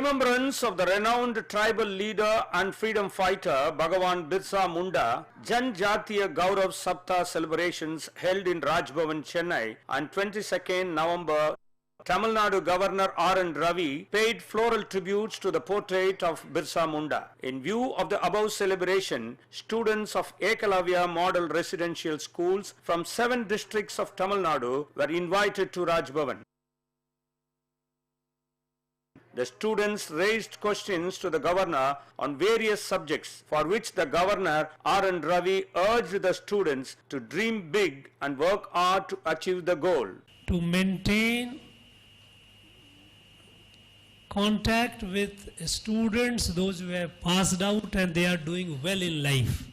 remembrance of the renowned tribal leader and freedom fighter Bhagavan Birsa Munda, Jan Jatiya Gaurav Sapta celebrations held in Rajbhavan, Chennai on 22nd November. Tamil Nadu Governor R.N. Ravi paid floral tributes to the portrait of Birsa Munda. In view of the above celebration, students of Ekalavya Model Residential Schools from 7 districts of Tamil Nadu were invited to Rajbhavan. The students raised questions to the governor on various subjects, for which the governor R.N. Ravi urged the students to dream big and work hard to achieve the goal. To maintain contact with students, those who have passed out and they are doing well in life,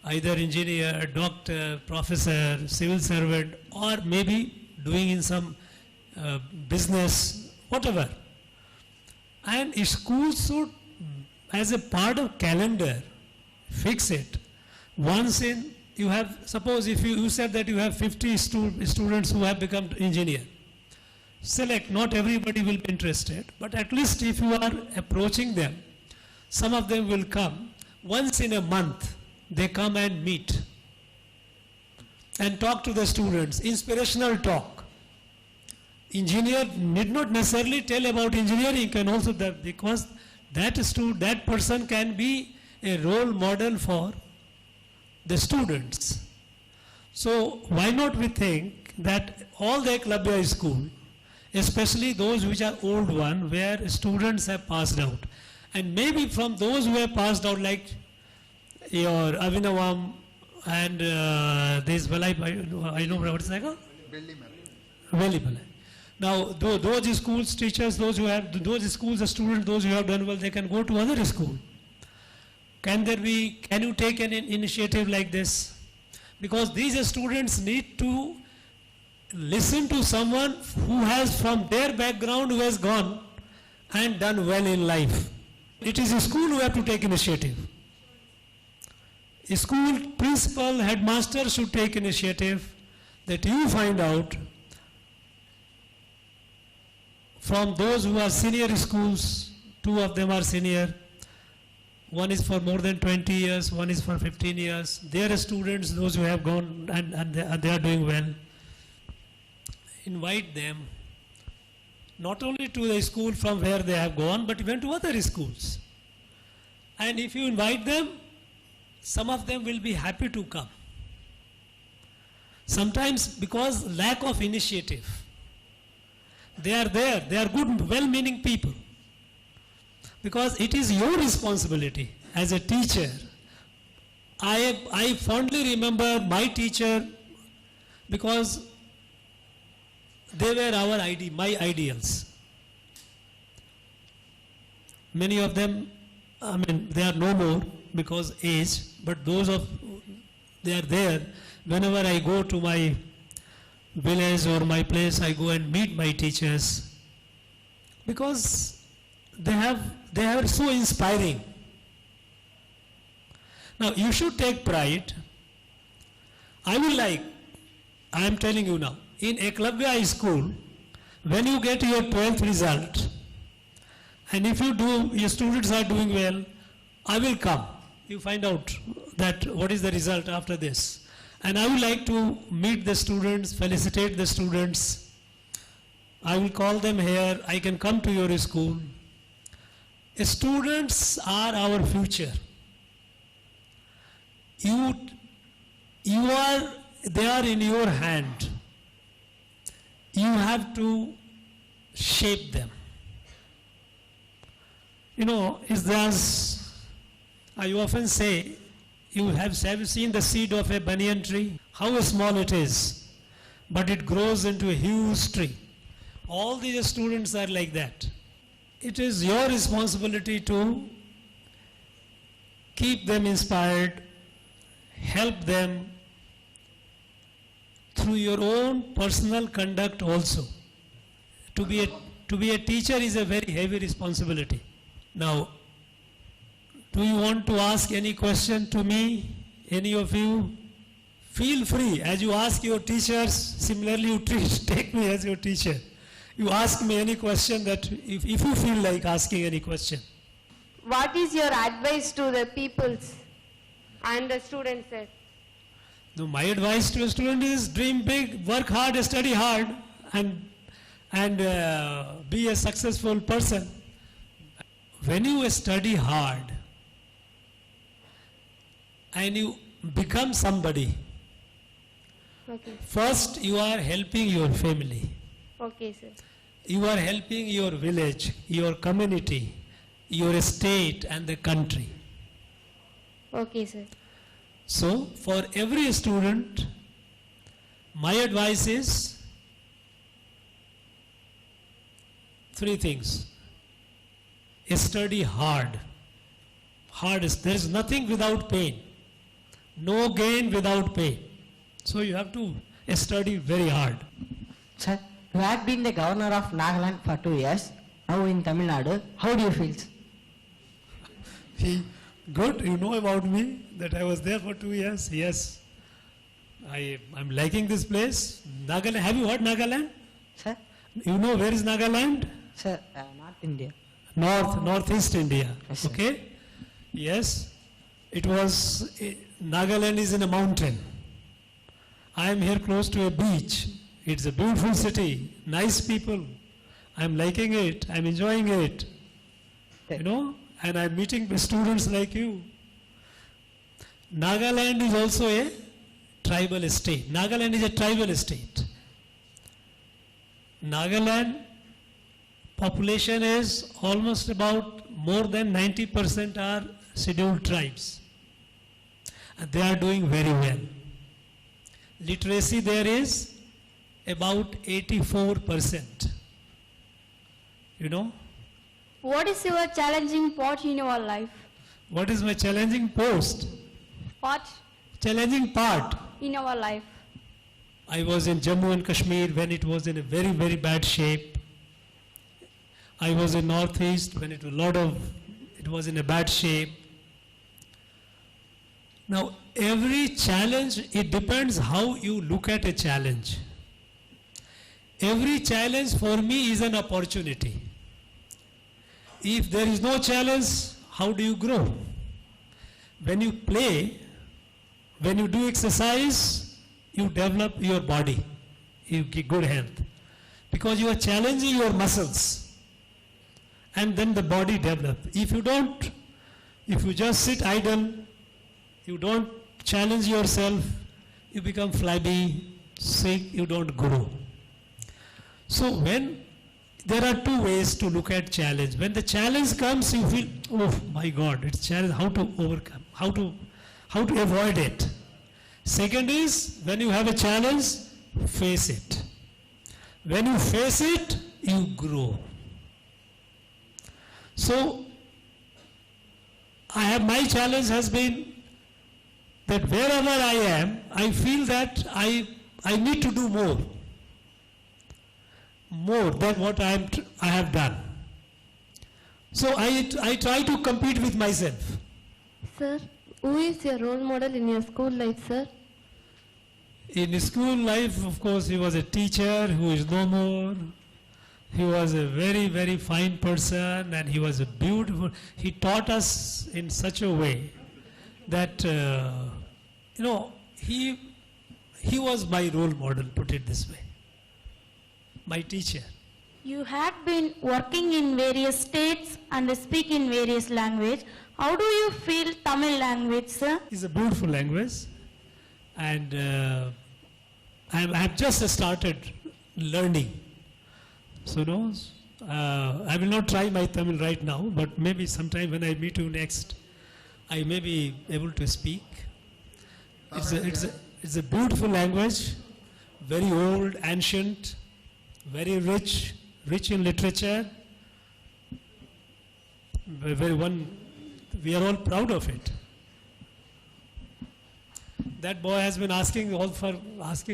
either engineer, doctor, professor, civil servant, or maybe doing in some business, whatever. And schools should, as a part of calendar, fix it. Once in, you have, suppose if you said that you have 50 students who have become engineer. Select, not everybody will be interested, but at least if you are approaching them, some of them will come. Once in a month, they come and meet and talk to the students, inspirational talk. Engineer need not necessarily tell about engineering, can also because that person can be a role model for the students. So why not we think that all the Eklavya school, especially those which are old one, where students have passed out, and maybe from those who have passed out, like your Avinavam and this Balai, I know what is that called? Balai. Now, those schools teachers, those who have, those schools the students, those who have done well, they can go to other school. Can you take an initiative like this? Because these students need to listen to someone who has from their background, who has gone and done well in life. It is a school who have to take initiative. A school principal, headmaster should take initiative, that you find out from those who are senior schools, 2 of them are senior, one is for more than 20 years, one is for 15 years. They are students, those who have gone and they are doing well. Invite them not only to the school from where they have gone, but even to other schools. And if you invite them, some of them will be happy to come. Sometimes because lack of initiative, they are there, they are good, well-meaning people. Because it is your responsibility as a teacher. I fondly remember my teacher, because they were my ideals. Many of them, they are no more because age, but they are there. Whenever I go to my village or my place, I go and meet my teachers, because they are so inspiring. Now you should take pride. I am telling you now, in Eklavya school, when you get your 12th result, and if your students are doing well, I will come. You find out that what is the result after this. And I would like to meet the students, felicitate the students. I will call them here. I can come to your school. Students are our future. They are in your hand. You have to shape them. I often say, have you seen the seed of a banyan tree? How small it is, but it grows into a huge tree. All these students are like that. It is your responsibility to keep them inspired, help them through your own personal conduct also. To be a teacher is a very heavy responsibility. Now, do you want to ask any question to me, any of you? Feel free. As you ask your teachers, similarly you take me as your teacher. You ask me any question that if you feel like asking any question. What is your advice to the peoples and the students, sir? No, my advice to a student is dream big, work hard, study hard, and be a successful person. When you study hard and you become somebody, Okay. first you are helping your family, Okay, sir. you are helping your village, your community, your state and the country. Okay, sir. So for every student, my advice is three things. Study hard. There is nothing without pain. No gain without pain. So you have to study very hard. Sir, you had been the governor of Nagaland for 2 years, now in Tamil Nadu. How do you feel? Good, you know about me that I was there for 2 years. Yes, I'm liking this place. Nagaland, have you heard Nagaland? Sir, You know where is Nagaland? sir, North India. Northeast India. Yes, sir. Okay? Yes. It was, Nagaland is in a mountain. I am here close to a beach. It's a beautiful city, nice people. I'm liking it, I'm enjoying it. You know, and I'm meeting with students like you. Nagaland is also a tribal state. Nagaland is a tribal state. Nagaland population is almost about more than 90% are scheduled tribes. And they are doing very well. Literacy there is about 84%. You know? What is your challenging part in your life? What is my challenging post? Part Challenging part. in your life? I was in Jammu and Kashmir when it was in a very, very bad shape. I was in Northeast when it was in a bad shape. Now, every challenge, it depends how you look at a challenge. Every challenge for me is an opportunity. If there is no challenge, how do you grow? When you play, when you do exercise, you develop your body, you get good health. Because you are challenging your muscles. And then the body develops. If you just sit idle, you don't challenge yourself, you become flabby, sick, you don't grow. So when there are two ways to look at challenge. When the challenge comes, you feel, oh my God, it's challenge, how to overcome, how to avoid it. Second is, when you have a challenge, face it. When you face it, you grow. So, my challenge has been that wherever I am, I feel that I need to do more than what I have done. So I try to compete with myself. Sir, who is your role model in your school life, sir? In school life, of course, he was a teacher who is no more. He was a very, very fine person, and he was a beautiful. He taught us in such a way that, he was my role model, put it this way. My teacher. You had been working in various states and speak in various languages. How do you feel Tamil language, sir? It's a beautiful language, and I have just started learning. So I will not try my Tamil right now, but maybe sometime when I meet you next, I may be able to speak. It's a beautiful language, very old, ancient, very rich in literature. We are all proud of it. That boy has been asking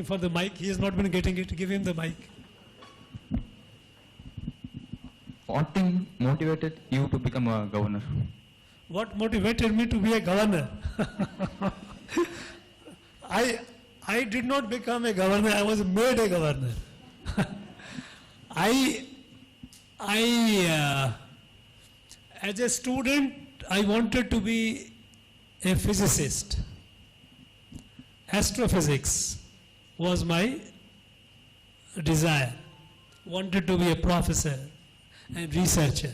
for the mic. He has not been getting it. Give him the mic. What thing motivated you to become a governor? What motivated me to be a governor? I did not become a governor. I was made a governor. As a student, I wanted to be a physicist. Astrophysics was my desire. Wanted to be a professor and researcher.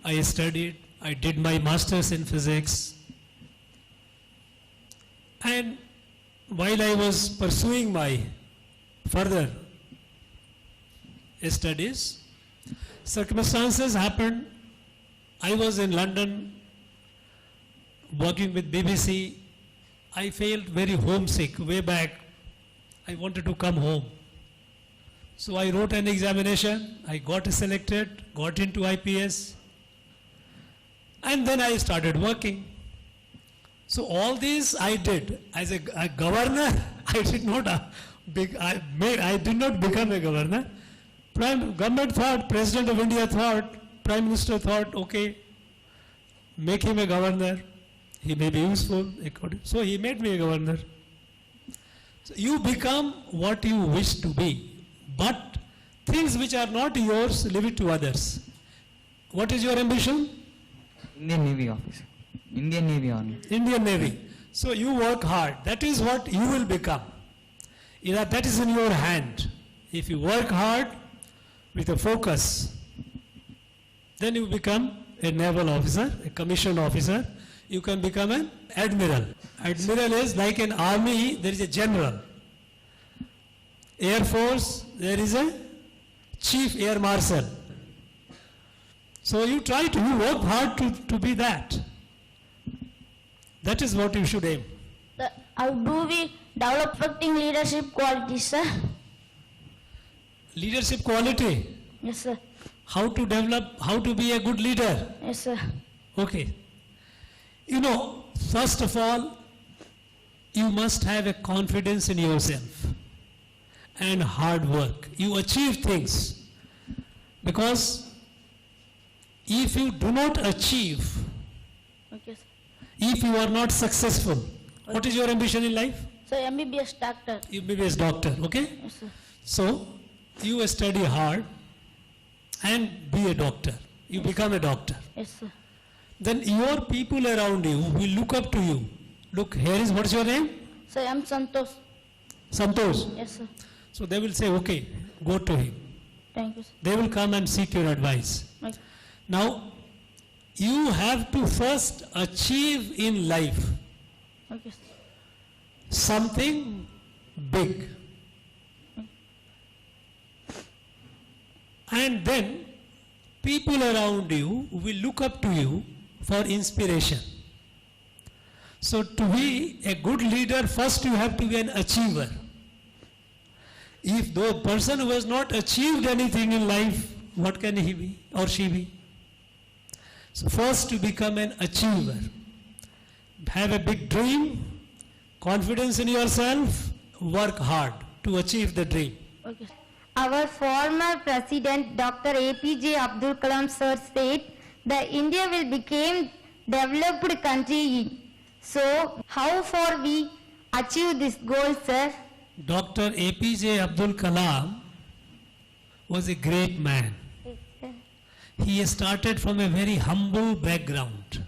I studied, I did my master's in physics. And while I was pursuing my further studies, circumstances happened. I was in London working with BBC. I felt very homesick way back. I wanted to come home. So I wrote an examination. I got selected, got into IPS. And then I started working. So all this I did. As a governor, I did not become a governor. Government thought, President of India thought, Prime Minister thought, okay, make him a governor. He may be useful. So he made me a governor. So you become what you wish to be. But things which are not yours, leave it to others. What is your ambition? Indian Navy officer. Indian Navy Army. Indian Navy. So you work hard. That is what you will become. That is in your hand. If you work hard with a focus, then you become a naval officer, a commissioned officer. You can become an admiral. Admiral is like an army, there is a general. Air Force, there is a chief air marshal. So you work hard to be that. That is what you should aim. How do we develop effective leadership qualities, sir? Leadership quality. Yes, sir. How to develop, how to be a good leader. Yes, sir. Okay. First of all, you must have a confidence in yourself and hard work. You achieve things. Because if you do not achieve, Okay, sir. if you are not successful, what is your ambition in life? So MBBS doctor. MBBS doctor, okay? Yes, sir. So, you study hard and be a doctor. You become a doctor. Yes, sir. Then your people around you will look up to you. Look, here is, what's your name? So I'm Santosh. Santosh. Yes, sir. So they will say, okay, go to him. Thank you, sir. They will come and seek your advice. Okay. Now, you have to first achieve in life Okay, sir. something big. And then people around you will look up to you for inspiration. So to be a good leader, first you have to be an achiever. If the person who has not achieved anything in life, what can he be or she be? So first to become an achiever. Have a big dream, confidence in yourself, work hard to achieve the dream. Okay, sir. Our former President Dr. APJ Abdul Kalam sir said that India will become developed country. So how far we achieve this goal, sir? Dr. APJ Abdul Kalam was a great man. He started from a very humble background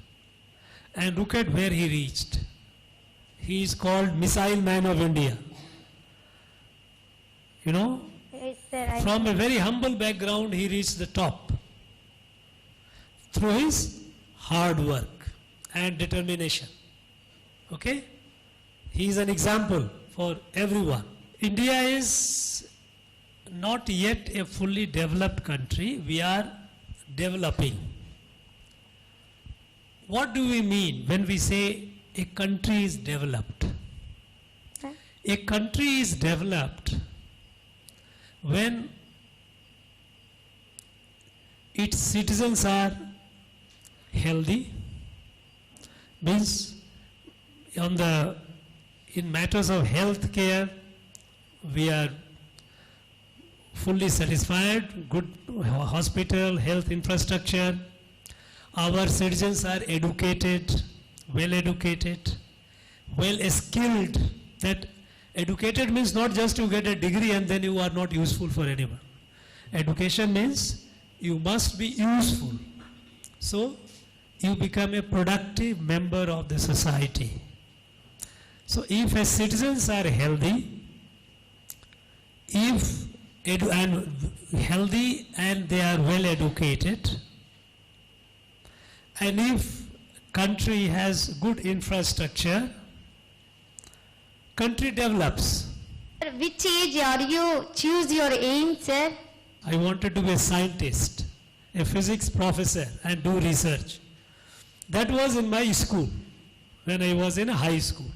and look at where he reached. He is called Missile Man of India. Yes, sir. From a very humble background he reached the top through his hard work and determination. Okay? He is an example for everyone. India is not yet a fully developed country. We are developing. What do we mean when we say a country is developed? A country is developed when its citizens are healthy, means in matters of health care, we are fully satisfied, good hospital, health infrastructure. Our citizens are educated, well skilled, that Educated means not just to get a degree and then you are not useful for anyone. Education means you must be useful. So you become a productive member of the society. So if as citizens are healthy, healthy and they are well educated, and if country has good infrastructure, country develops. Which age are you choose your aim, sir? I wanted to be a scientist, a physics professor and do research. That was in my school, when I was in high school.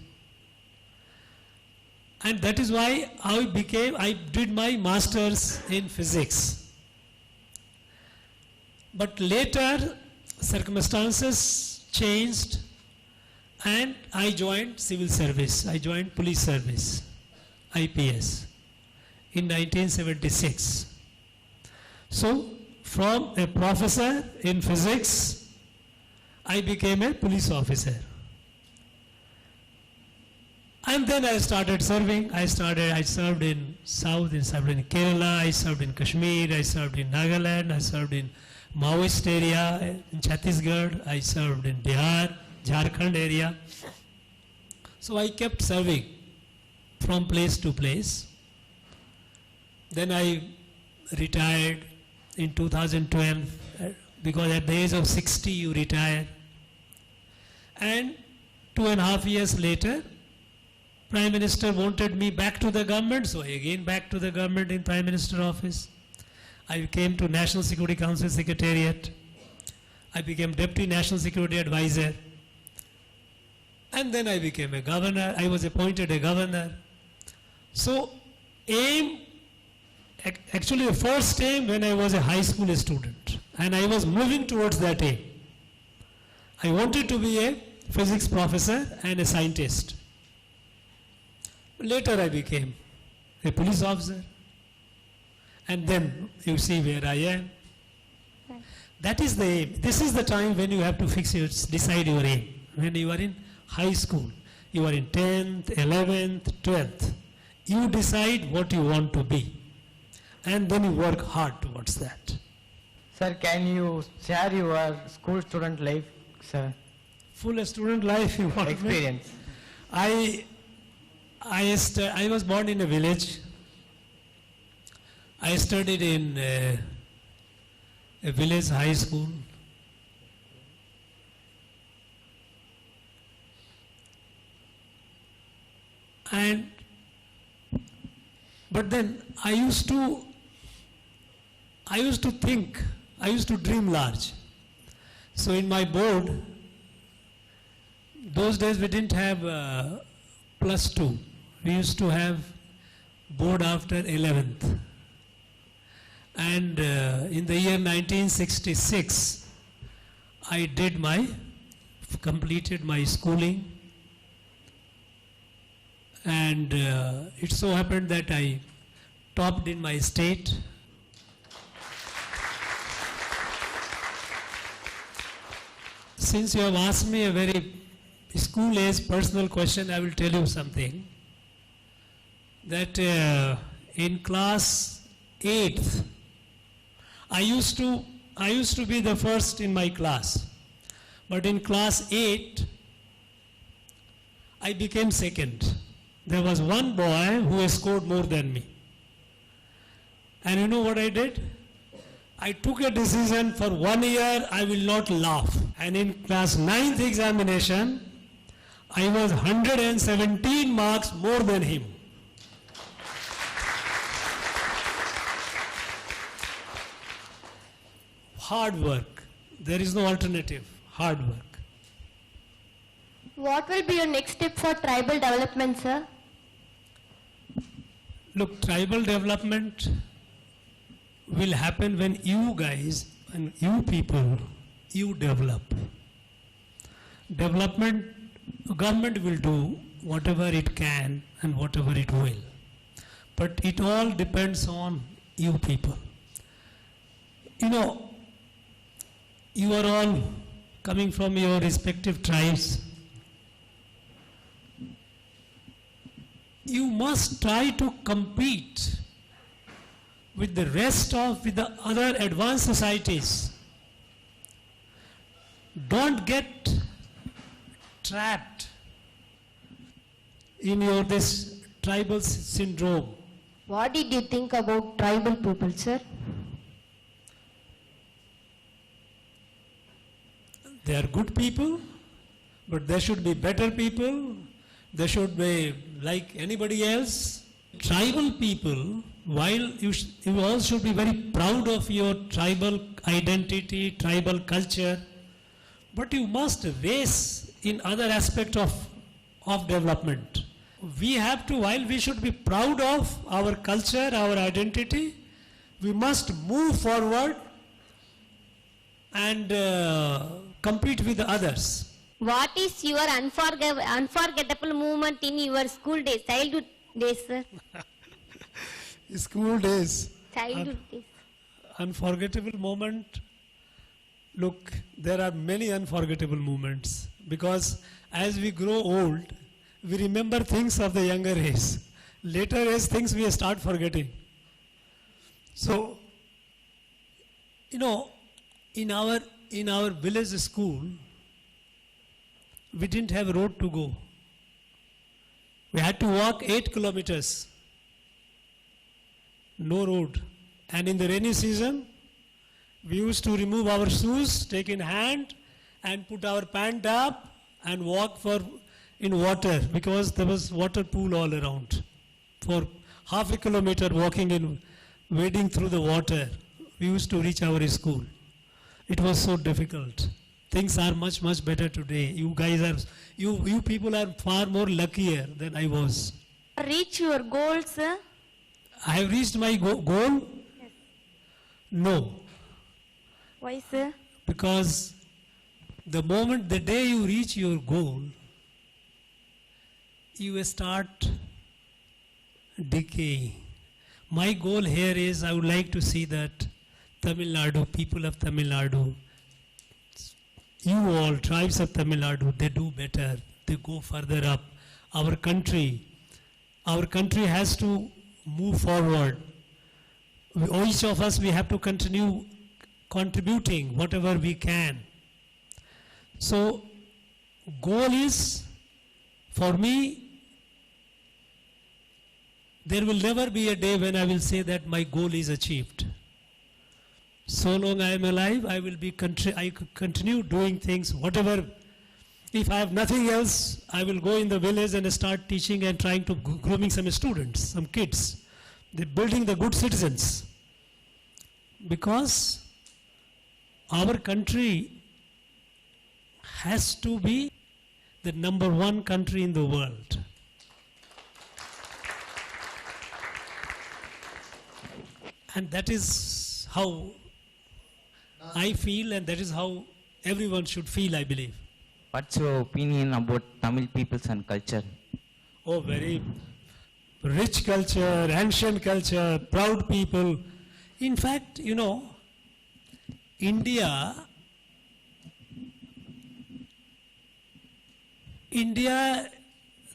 And that is why I did my master's in physics. But later, circumstances changed and I joined civil service. I joined police service, IPS, in 1976. So, from a professor in physics, I became a police officer. And then I started serving. I served in South, I served in Kerala, I served in Kashmir, I served in Nagaland, I served in Maoist area, in Chhattisgarh, I served in Bihar, Jharkhand area. So I kept serving from place to place. Then I retired in 2012 because at the age of 60 you retire. And 2.5 years later, Prime Minister wanted me back to the government, so again back to the government in Prime Minister office. I came to National Security Council Secretariat. I became Deputy National Security Advisor. And then I became a governor. I was appointed a governor. So actually the first aim when I was a high school student, and I was moving towards that aim. I wanted to be a physics professor and a scientist. Later I became a police officer, and then you see where I am. That is the aim. This is the time when you have to decide your aim. When you are in high school, you are in 10th, 11th, 12th. You decide what you want to be, and then you work hard towards that. Sir, can you share your school student life, sir? Full student life you want. Experience. I was born in a village. I studied in a village high school. But then I used to think, I used to dream large. So in my board, those days we didn't have +2. We used to have board after 11th. And in the year 1966, I completed my schooling. And it so happened that I topped in my state. Since you have asked me a very school-age personal question, I will tell you something. That in class 8th, I used to be the first in my class. But in class 8, I became second. There was one boy who scored more than me. And you know what I did? I took a decision for 1 year I will not laugh. And in class 9th examination, I was 117 marks more than him. Hard work. There is no alternative. Hard work. What will be your next step for tribal development, sir? Look, tribal development will happen when you guys and you people, you develop. Development, government will do whatever it can and whatever it will. But it all depends on you people. You know, you are all coming from your respective tribes. you must try to compete with the rest of with the other advanced societies. Don't get trapped in your this tribal syndrome. What did you think about tribal people, sir? They are good people, but there should be better people. They should be like anybody else. Tribal people, while you all should be very proud of your tribal identity, tribal culture, but you must race in other aspect of development. We have to, while we should be proud of our culture, our identity, we must move forward and compete with the others. What is your unforgettable moment in your school days, childhood days, sir? School days. Childhood days. Unforgettable moment. Look, there are many unforgettable moments because as we grow old, we remember things of the younger age. Later age things we start forgetting. So, in our village school, we didn't have a road to go. We had to walk 8 kilometers. No road. And in the rainy season, we used to remove our shoes, take in hand, and put our pant up and walk in water because there was water pool all around. For half a kilometer walking wading through the water, we used to reach our school. It was so difficult. Things are much, much better today. You people are far more luckier than I was. Reach your goals, sir? I have reached my goal? Yes. No. Why, sir? Because the day you reach your goal, you will start decaying. My goal here is I would like to see that Tamil Nadu, people of Tamil Nadu, you all, tribes of Tamil Nadu, they do better, they go further up. Our country has to move forward. Each of us, we have to continue contributing whatever we can. So, goal is, for me, there will never be a day when I will say that my goal is achieved. So long I am alive, I continue doing things, whatever. If I have nothing else, I will go in the village and start teaching and trying to grooming some students, some kids. They're building the good citizens. Because our country has to be the number one country in the world. And that is how I feel, and that is how everyone should feel, I believe. What's your opinion about Tamil peoples and culture? Oh, very rich culture, ancient culture, proud people. In fact, India,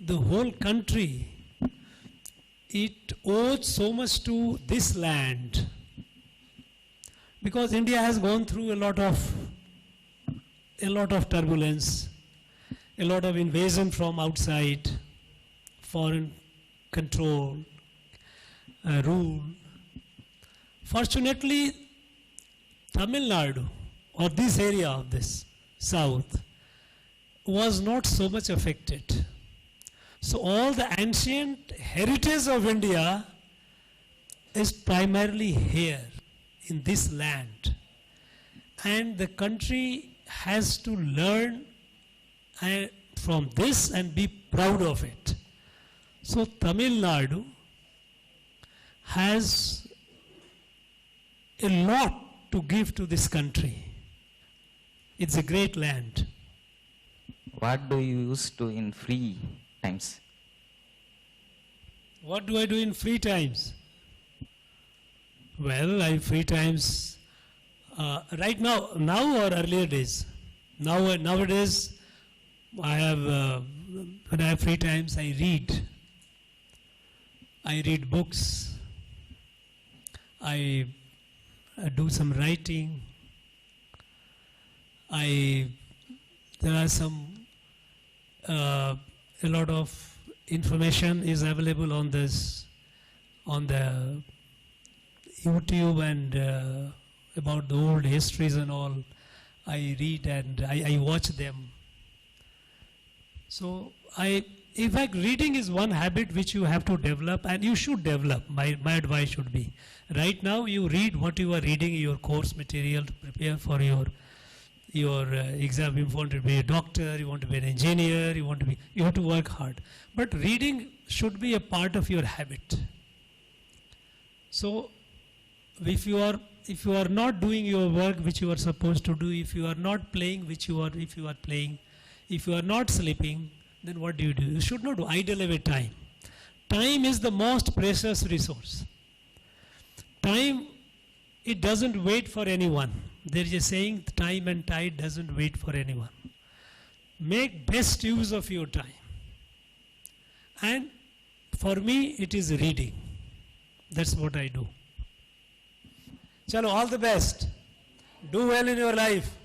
the whole country, it owes so much to this land because India has gone through a lot of turbulence, a lot of invasion from outside, foreign control, rule. Fortunately, Tamil Nadu, or this area of this south, was not so much affected. So all the ancient heritage of India is primarily here in this land. And the country has to learn from this and be proud of it. So Tamil Nadu has a lot to give to this country. It's a great land. What do you used to in free times? What do I do in free times? Well, I free times right now or earlier days. Nowadays, when I have free times, I read. I read books. I do some writing. There are some, a lot of information is available on this, on the YouTube, and about the old histories and all. I read and I watch them. So in fact, reading is one habit which you have to develop, and you should develop. My advice should be, right now you read what you are reading, your course material to prepare for your exam. You want to be a doctor, you want to be an engineer, you have to work hard. But reading should be a part of your habit. So if you are not doing your work which you are supposed to do, if you are not playing if you are playing, if you are not sleeping, then what do? You should not idle away time. Time is the most precious resource. Time, it doesn't wait for anyone. There is a saying, time and tide doesn't wait for anyone. Make best use of your time. And for me, it is reading. That's what I do. Chalo, all the best. Do well in your life.